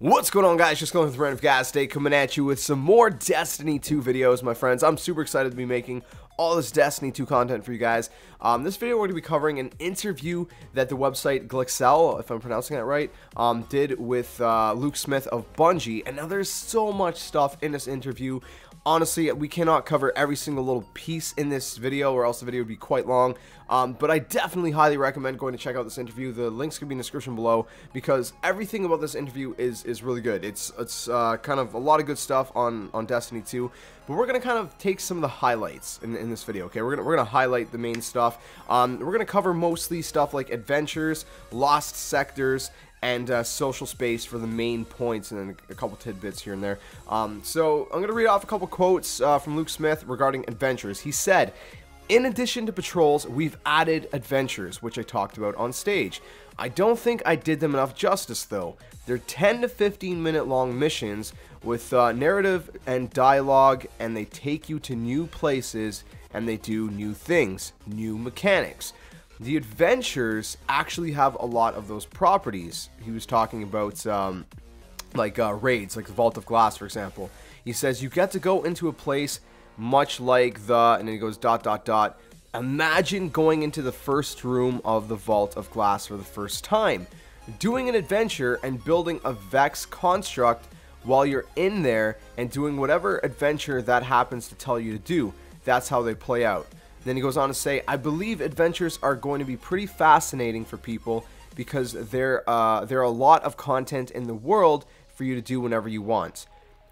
What's going on, guys? Just going with Random Gas Day, coming at you with some more Destiny 2 videos, my friends. I'm super excited to be making all this Destiny 2 content for you guys. This video we're going to be covering an interview that the website JSkeleton, if I'm pronouncing that right, did with Luke Smith of Bungie. And now there's so much stuff in this interview. Honestly, we cannot cover every single little piece in this video, or else the video would be quite long. But I definitely highly recommend going to check out this interview. The link's going to be in the description below, because everything about this interview is really good. It's kind of a lot of good stuff on Destiny 2. But we're going to kind of take some of the highlights in this video, okay? We're gonna highlight the main stuff. We're going to cover mostly stuff like adventures, lost sectors, and social space for the main points, and then a couple tidbits here and there. So I'm going to read off a couple quotes from Luke Smith regarding adventures. He said, "In addition to patrols, we've added adventures, which I talked about on stage. I don't think I did them enough justice, though. They're 10 to 15 minute long missions with narrative and dialogue, and they take you to new places, and they do new things, new mechanics. The adventures actually have a lot of those properties." He was talking about raids, like the Vault of Glass, for example. He says, "You get to go into a place much like the," and then he goes ... "Imagine going into the first room of the Vault of Glass for the first time, doing an adventure and building a Vex construct while you're in there and doing whatever adventure that happens to tell you to do. That's how they play out." Then he goes on to say, "I believe adventures are going to be pretty fascinating for people because there are a lot of content in the world for you to do whenever you want.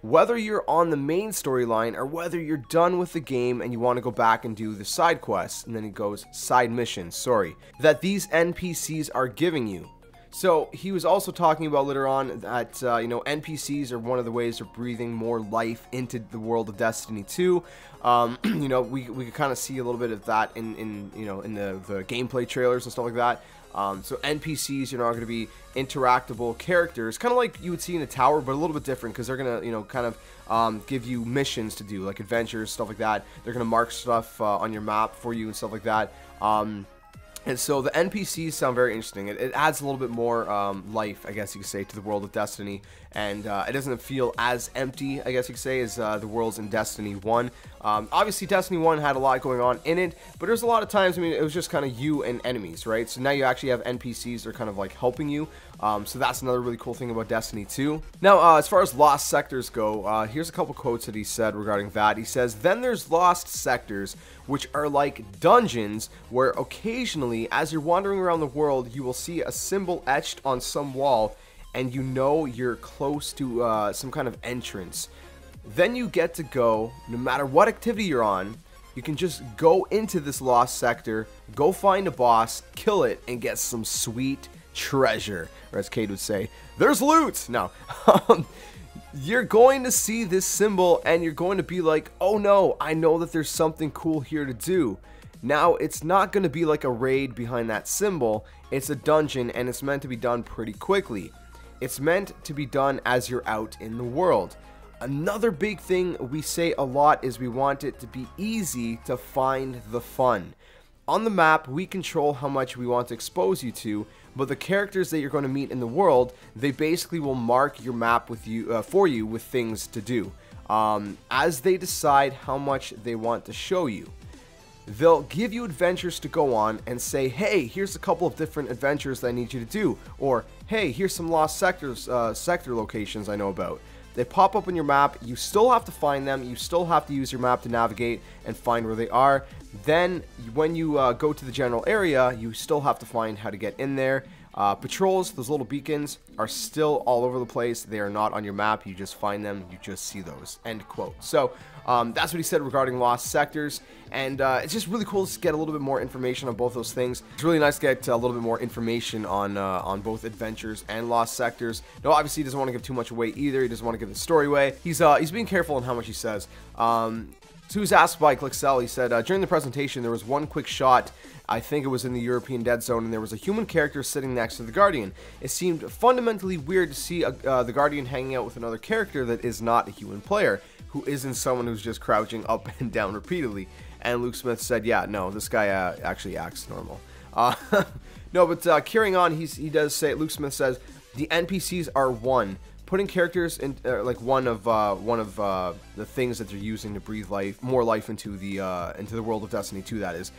Whether you're on the main storyline or whether you're done with the game and you want to go back and do the side quests," and then he goes, "side missions, sorry, that these NPCs are giving you." So he was also talking about later on that NPCs are one of the ways of breathing more life into the world of Destiny 2. We could kind of see a little bit of that in the gameplay trailers and stuff like that. So NPCs, are going to be interactable characters, kind of like you would see in a tower, but a little bit different, because they're going to, kind of give you missions to do, like adventures, stuff like that. They're going to mark stuff on your map for you and stuff like that. And so the NPCs sound very interesting. It adds a little bit more life, I guess you could say, to the world of Destiny. And it doesn't feel as empty, I guess you could say, as the worlds in Destiny 1. Obviously, Destiny 1 had a lot going on in it, but there's a lot of times, it was just kind of you and enemies, right? So now you actually have NPCs that are kind of like helping you. So that's another really cool thing about Destiny 2. Now, as far as lost sectors go, here's a couple quotes that he said regarding that. He says, "Then there's lost sectors, which are like dungeons, where occasionally, as you're wandering around the world, you will see a symbol etched on some wall, and you're close to some kind of entrance. Then you get to go, no matter what activity you're on, you can just go into this lost sector, go find a boss, kill it, and get some sweet treasure," or as Cade would say, "there's loot." No. You're going to see this symbol and you're going to be like, "Oh no, I know that there's something cool here to do." Now, it's not going to be like a raid behind that symbol. It's a dungeon, and it's meant to be done pretty quickly. It's meant to be done as you're out in the world. Another big thing we say a lot is we want it to be easy to find the fun. On the map, we control how much we want to expose you to, but the characters that you're going to meet in the world, they basically will mark your map with you for you with things to do, as they decide how much they want to show you. They'll give you adventures to go on and say, "Hey, here's a couple of different adventures that I need you to do," or "Hey, here's some lost sector locations I know about." They pop up on your map. You still have to find them. You still have to use your map to navigate and find where they are. Then, when you go to the general area, you still have to find how to get in there. Patrols, those little beacons, are still all over the place. They are not on your map. You just find them. You just see those. End quote. So, that's what he said regarding lost sectors. And it's just really cool to get a little bit more information on both those things. It's really nice to get a little bit more information on both adventures and lost sectors. No, obviously he doesn't want to give too much away either. He doesn't want to give the story away. He's being careful in how much he says. So he was asked by JSkeleton, he said, "During the presentation, there was one quick shot. I think it was in the European Dead Zone, and there was a human character sitting next to the Guardian. It seemed fundamentally weird to see the Guardian hanging out with another character that is not a human player, who isn't someone who's just crouching up and down repeatedly." And Luke Smith said, "Yeah, no, this guy actually acts normal." No, but carrying on, he does say, Luke Smith says, "The NPCs are one. putting characters in like one of the things that they're using to breathe more life into the world of Destiny 2. That is,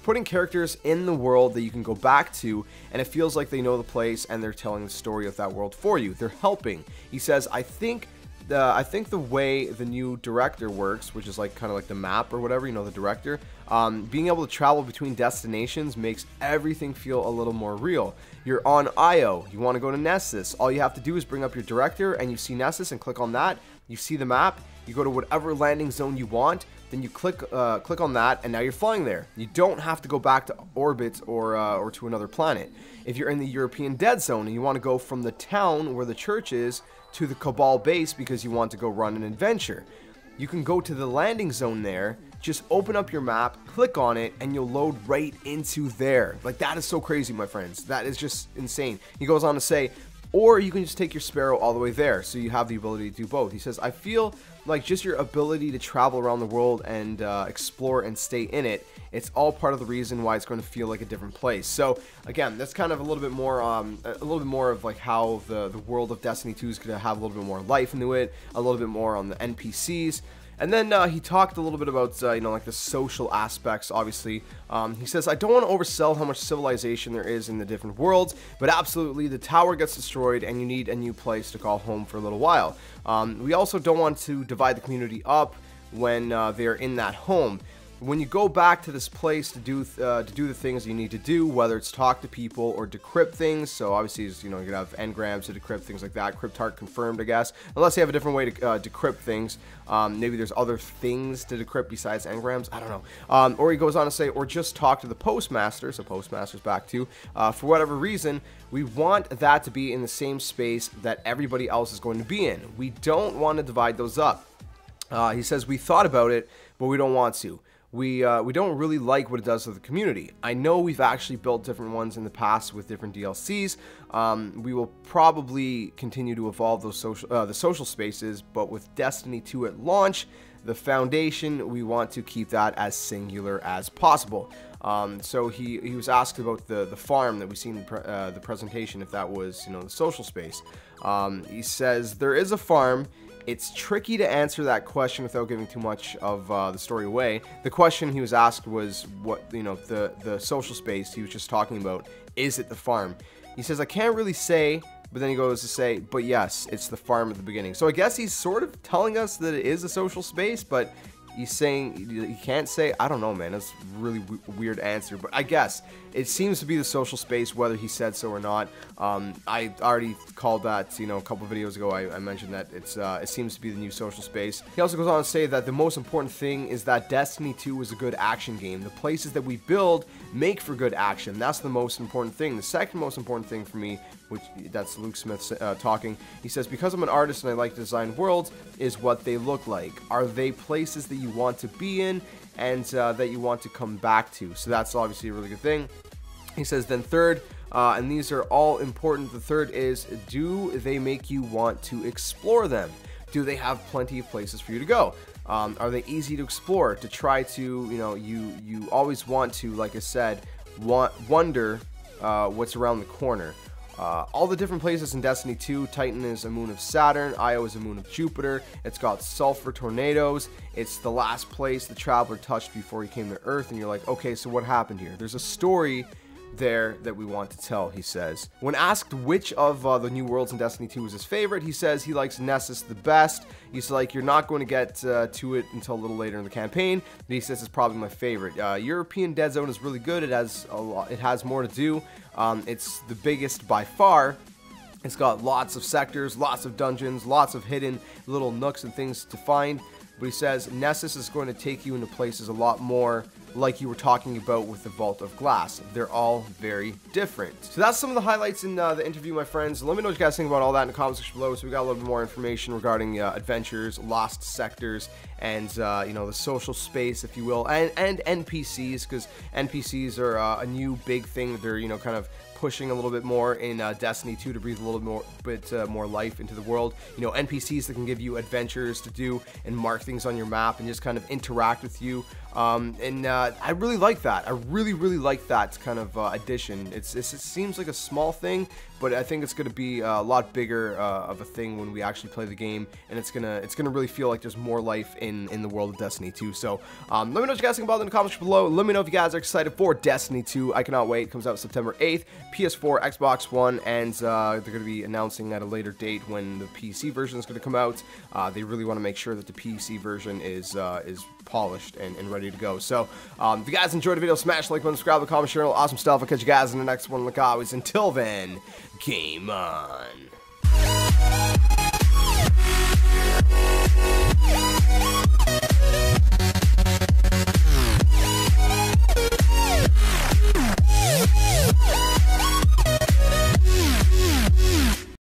putting characters in the world that you can go back to, and it feels like they know the place and they're telling the story of that world for you. They're helping. He says, I think the way the new director works, which is like kind of like the map or whatever, you know, the director, being able to travel between destinations makes everything feel a little more real. You're on Io, you want to go to Nessus, all you have to do is bring up your director and you see Nessus and click on that, you see the map, you go to whatever landing zone you want, then you click on that, and now you're flying there. You don't have to go back to orbit or to another planet. If you're in the European Dead Zone and you want to go from the town where the church is to the Cabal base because you want to go run an adventure, you can go to the landing zone there, just open up your map, click on it, and you'll load right into there. Like, that is so crazy, my friends. That is just insane. He goes on to say, or you can just take your Sparrow all the way there, so you have the ability to do both. He says, I feel like just your ability to travel around the world and explore and stay in it, it's all part of the reason why it's going to feel like a different place. So again, that's kind of a little bit more of like how the world of Destiny 2 is going to have a little bit more life into it, a little bit more on the NPCs. And then he talked a little bit about, you know, like the social aspects, obviously. He says, I don't want to oversell how much civilization there is in the different worlds, but absolutely, the tower gets destroyed and you need a new place to call home for a little while. We also don't want to divide the community up when they're in that home. When you go back to this place to do the things you need to do, whether it's talk to people or decrypt things, so obviously, you know, you could have engrams to decrypt things like that, cryptart confirmed, I guess, unless you have a different way to decrypt things. Maybe there's other things to decrypt besides engrams, I don't know. Or he goes on to say, or just talk to the Postmaster, so Postmaster's back too, for whatever reason, we want that to be in the same space that everybody else is going to be in. We don't want to divide those up. He says, we thought about it, but we don't want to. We don't really like what it does to the community. I know we've actually built different ones in the past with different DLCs. We will probably continue to evolve those the social spaces, but with Destiny 2 at launch, the foundation, we want to keep that as singular as possible. So he was asked about the farm that we seen in the presentation, if that was, you know, the social space. He says there is a farm. It's tricky to answer that question without giving too much of the story away. The question he was asked was what, you know, the social space he was just talking about. Is it the farm? He says, I can't really say, but then he goes to say, but yes, it's the farm at the beginning. So I guess he's sort of telling us that it is a social space, but he's saying he can't say. I don't know, man. That's a really weird answer, but I guess it seems to be the social space, whether he said so or not. I already called that, you know, a couple videos ago. I mentioned that it seems to be the new social space. He also goes on to say that the most important thing is that Destiny 2 is a good action game. The places that we build make for good action. That's the most important thing. The second most important thing for me, which that's Luke Smith talking, he says, because I'm an artist and I like to design worlds, is what they look like. Are they places that you want to be in and that you want to come back to? So that's obviously a really good thing. He says, then third, and these are all important, the third is, do they make you want to explore them? Do they have plenty of places for you to go? Are they easy to explore, to try to, you know, you always want to, like I said, wonder what's around the corner. All the different places in Destiny 2, Titan is a moon of Saturn, Io is a moon of Jupiter, it's got sulfur tornadoes, it's the last place the Traveler touched before he came to Earth, and you're like, okay, so what happened here? There's a story there that we want to tell, he says. When asked which of the new worlds in Destiny 2 was his favorite, he says he likes Nessus the best. He's like, you're not going to get to it until a little later in the campaign, but he says it's probably my favorite. European Dead Zone is really good. It has a lot, it has more to do. It's the biggest by far. It's got lots of sectors, lots of dungeons, lots of hidden little nooks and things to find. But he says Nessus is going to take you into places a lot more like you were talking about with the Vault of Glass. They're all very different. So that's some of the highlights in the interview, my friends. Let me know what you guys think about all that in the comments section below. So we got a little bit more information regarding adventures, lost sectors, and you know, the social space, if you will, and NPCs, because NPCs are a new big thing that they're, you know, kind of pushing a little bit more in Destiny 2 to breathe a little bit more life into the world. You know, NPCs that can give you adventures to do and mark things on your map and just kind of interact with you. I really like that. I really like that kind of addition. It seems like a small thing, but I think it's going to be a lot bigger of a thing when we actually play the game, and it's gonna really feel like there's more life in the world of Destiny 2. So let me know what you guys think about it in the comments below. Let me know if you guys are excited for Destiny 2. I cannot wait. It comes out September 8th, PS4, Xbox One, and they're going to be announcing at a later date when the PC version is going to come out. They really want to make sure that the PC version is polished and ready to go. So if you guys enjoyed the video, smash the like button, subscribe to the comment, share all awesome stuff. I'll catch you guys in the next one. Like always, until then, game on.